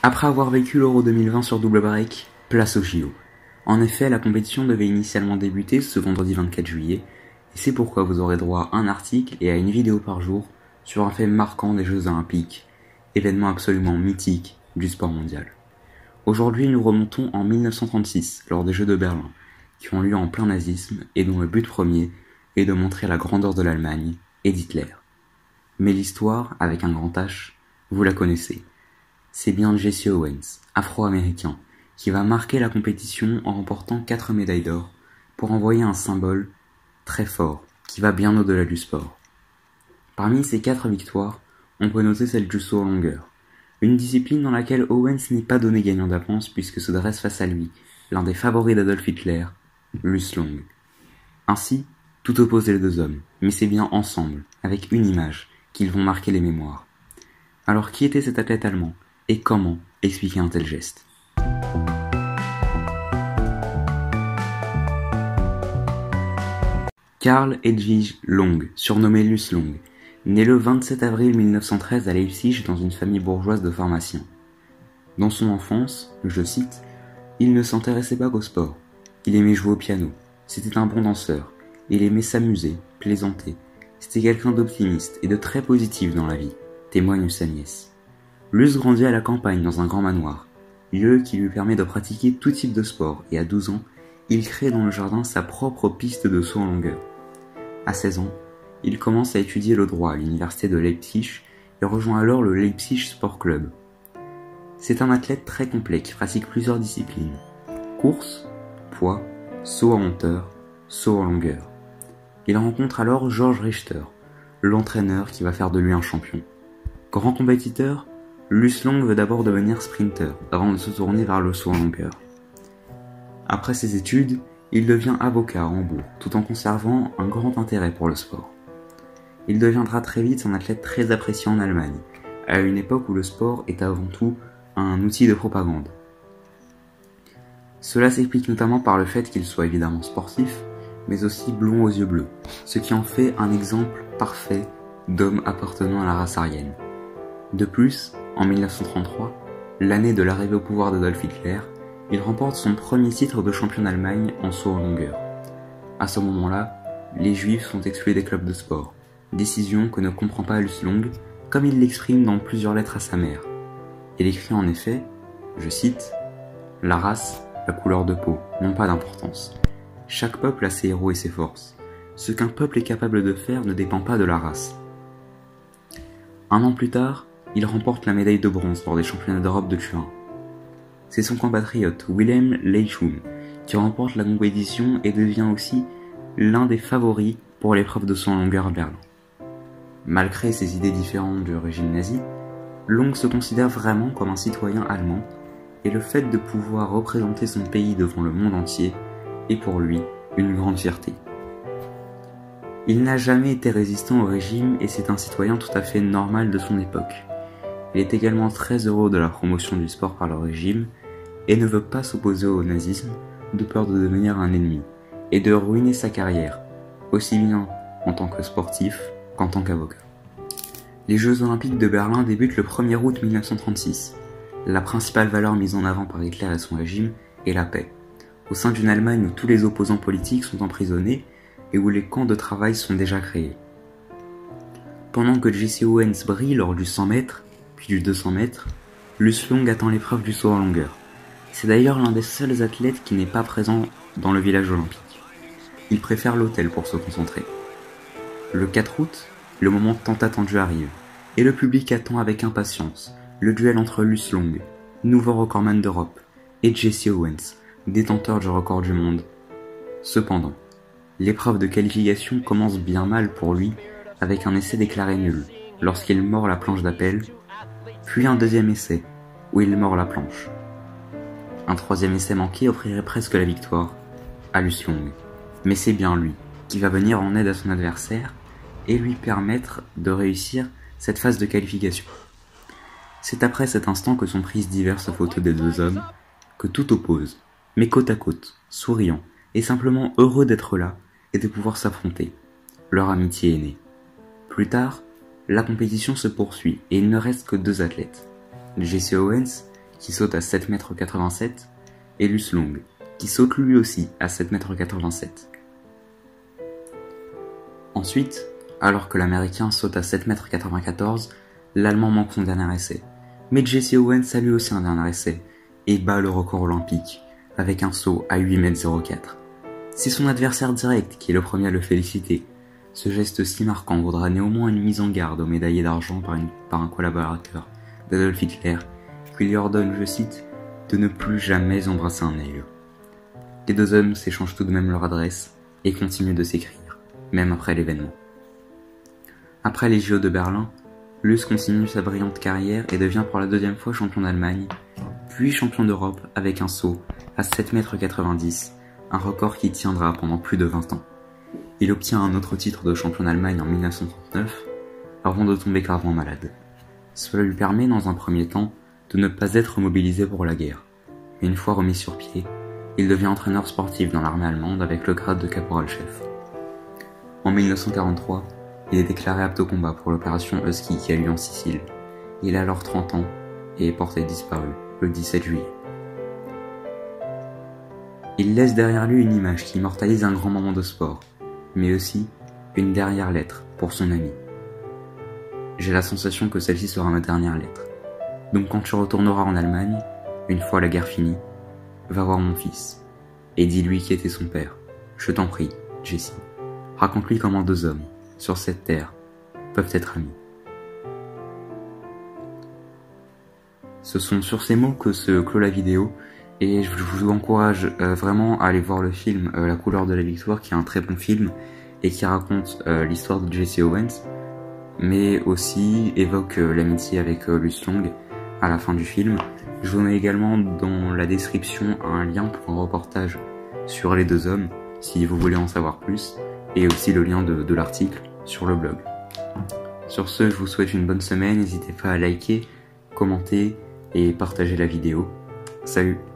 Après avoir vécu l'Euro 2020 sur double break, place au JO. En effet, la compétition devait initialement débuter ce vendredi 24 juillet, et c'est pourquoi vous aurez droit à un article et à une vidéo par jour sur un fait marquant des Jeux Olympiques, événement absolument mythique du sport mondial. Aujourd'hui, nous remontons en 1936, lors des Jeux de Berlin, qui ont lieu en plein nazisme et dont le but premier est de montrer la grandeur de l'Allemagne et d'Hitler. Mais l'histoire, avec un grand H, vous la connaissez. C'est bien Jesse Owens, afro-américain, qui va marquer la compétition en remportant 4 médailles d'or pour envoyer un symbole très fort qui va bien au-delà du sport. Parmi ces 4 victoires, on peut noter celle du saut en longueur, une discipline dans laquelle Owens n'est pas donné gagnant d'avance puisque se dresse face à lui l'un des favoris d'Adolf Hitler, Luce Long. Ainsi, tout oppose les deux hommes, mais c'est bien ensemble, avec une image, qu'ils vont marquer les mémoires. Alors qui était cet athlète allemand et comment expliquer un tel geste? Karl Hedwig Long, surnommé Luce Long, né le 27 avril 1913 à Leipzig dans une famille bourgeoise de pharmaciens. Dans son enfance, je cite, « Il ne s'intéressait pas qu'au sport. Il aimait jouer au piano. C'était un bon danseur. Il aimait s'amuser, plaisanter. C'était quelqu'un d'optimiste et de très positif dans la vie, témoigne sa nièce. Luce grandit à la campagne dans un grand manoir, lieu qui lui permet de pratiquer tout type de sport et à 12 ans, il crée dans le jardin sa propre piste de saut en longueur. À 16 ans, il commence à étudier le droit à l'université de Leipzig et rejoint alors le Leipzig Sport Club. C'est un athlète très complet qui pratique plusieurs disciplines. Course, poids, saut en hauteur, saut en longueur. Il rencontre alors Georg Richter, l'entraîneur qui va faire de lui un champion. Grand compétiteur, Luce Long veut d'abord devenir sprinter avant de se tourner vers le saut en longueur. Après ses études, il devient avocat à Hambourg tout en conservant un grand intérêt pour le sport. Il deviendra très vite un athlète très apprécié en Allemagne, à une époque où le sport est avant tout un outil de propagande. Cela s'explique notamment par le fait qu'il soit évidemment sportif, mais aussi blond aux yeux bleus, ce qui en fait un exemple parfait d'homme appartenant à la race aryenne. De plus, en 1933, l'année de l'arrivée au pouvoir d'Adolf Hitler, il remporte son premier titre de champion d'Allemagne en saut en longueur. À ce moment-là, les Juifs sont exclus des clubs de sport, décision que ne comprend pas Luce Long, comme il l'exprime dans plusieurs lettres à sa mère. Il écrit en effet, je cite, « La race, la couleur de peau n'ont pas d'importance. Chaque peuple a ses héros et ses forces. Ce qu'un peuple est capable de faire ne dépend pas de la race. » Un an plus tard, il remporte la médaille de bronze lors des championnats d'Europe de Turin. C'est son compatriote Wilhelm Leichum qui remporte la compétition et devient aussi l'un des favoris pour l'épreuve de saut en longueur à Berlin. Malgré ses idées différentes du régime nazi, Long se considère vraiment comme un citoyen allemand et le fait de pouvoir représenter son pays devant le monde entier est pour lui une grande fierté. Il n'a jamais été résistant au régime et c'est un citoyen tout à fait normal de son époque. Il est également très heureux de la promotion du sport par le régime et ne veut pas s'opposer au nazisme de peur de devenir un ennemi et de ruiner sa carrière, aussi bien en tant que sportif qu'en tant qu'avocat. Les Jeux Olympiques de Berlin débutent le 1er août 1936. La principale valeur mise en avant par Hitler et son régime est la paix, au sein d'une Allemagne où tous les opposants politiques sont emprisonnés et où les camps de travail sont déjà créés. Pendant que Jesse Owens brille lors du 100 mètres, puis du 200 mètres, Luce Long attend l'épreuve du saut en longueur. C'est d'ailleurs l'un des seuls athlètes qui n'est pas présent dans le village olympique. Il préfère l'hôtel pour se concentrer. Le 4 août, le moment tant attendu arrive, et le public attend avec impatience le duel entre Luce Long, nouveau recordman d'Europe, et Jesse Owens, détenteur du record du monde. Cependant, l'épreuve de qualification commence bien mal pour lui, avec un essai déclaré nul, lorsqu'il mord la planche d'appel, puis un deuxième essai, où il mord la planche. Un troisième essai manqué offrirait presque la victoire à Luce Long, mais c'est bien lui qui va venir en aide à son adversaire et lui permettre de réussir cette phase de qualification. C'est après cet instant que sont prises diverses photos des deux hommes, que tout oppose, mais côte à côte, souriant et simplement heureux d'être là et de pouvoir s'affronter. Leur amitié est née. Plus tard, la compétition se poursuit et il ne reste que 2 athlètes. Jesse Owens, qui saute à 7,87 m, et Luce Long, qui saute lui aussi à 7,87 m. Ensuite, alors que l'Américain saute à 7,94 m, l'Allemand manque son dernier essai. Mais Jesse Owens a lui aussi un dernier essai, et bat le record olympique, avec un saut à 8,04 m. C'est son adversaire direct qui est le premier à le féliciter. Ce geste si marquant vaudra néanmoins une mise en garde au médaillé d'argent par un collaborateur d'Adolf Hitler, qui lui ordonne, je cite, de ne plus jamais embrasser un aigle. Les deux hommes s'échangent tout de même leur adresse et continuent de s'écrire, même après l'événement. Après les JO de Berlin, Luce continue sa brillante carrière et devient pour la deuxième fois champion d'Allemagne, puis champion d'Europe avec un saut à 7,90 m, un record qui tiendra pendant plus de 20 ans. Il obtient un autre titre de champion d'Allemagne en 1939, avant de tomber gravement malade. Cela lui permet, dans un premier temps, de ne pas être mobilisé pour la guerre. Mais une fois remis sur pied, il devient entraîneur sportif dans l'armée allemande avec le grade de caporal-chef. En 1943, il est déclaré apte au combat pour l'opération Husky qui a lieu en Sicile. Il a alors 30 ans et est porté disparu le 17 juillet. Il laisse derrière lui une image qui immortalise un grand moment de sport, mais aussi une dernière lettre pour son ami. J'ai la sensation que celle-ci sera ma dernière lettre. Donc quand tu retourneras en Allemagne, une fois la guerre finie, va voir mon fils, et dis-lui qui était son père. Je t'en prie, Jesse. Raconte-lui comment deux hommes, sur cette terre, peuvent être amis. Ce sont sur ces mots que se clôt la vidéo, et je vous encourage vraiment à aller voir le film La couleur de la victoire, qui est un très bon film, et qui raconte l'histoire de Jesse Owens, mais aussi évoque l'amitié avec Luce Long à la fin du film. Je vous mets également dans la description un lien pour un reportage sur les deux hommes, si vous voulez en savoir plus, et aussi le lien de l'article sur le blog. Sur ce, je vous souhaite une bonne semaine, n'hésitez pas à liker, commenter et partager la vidéo. Salut!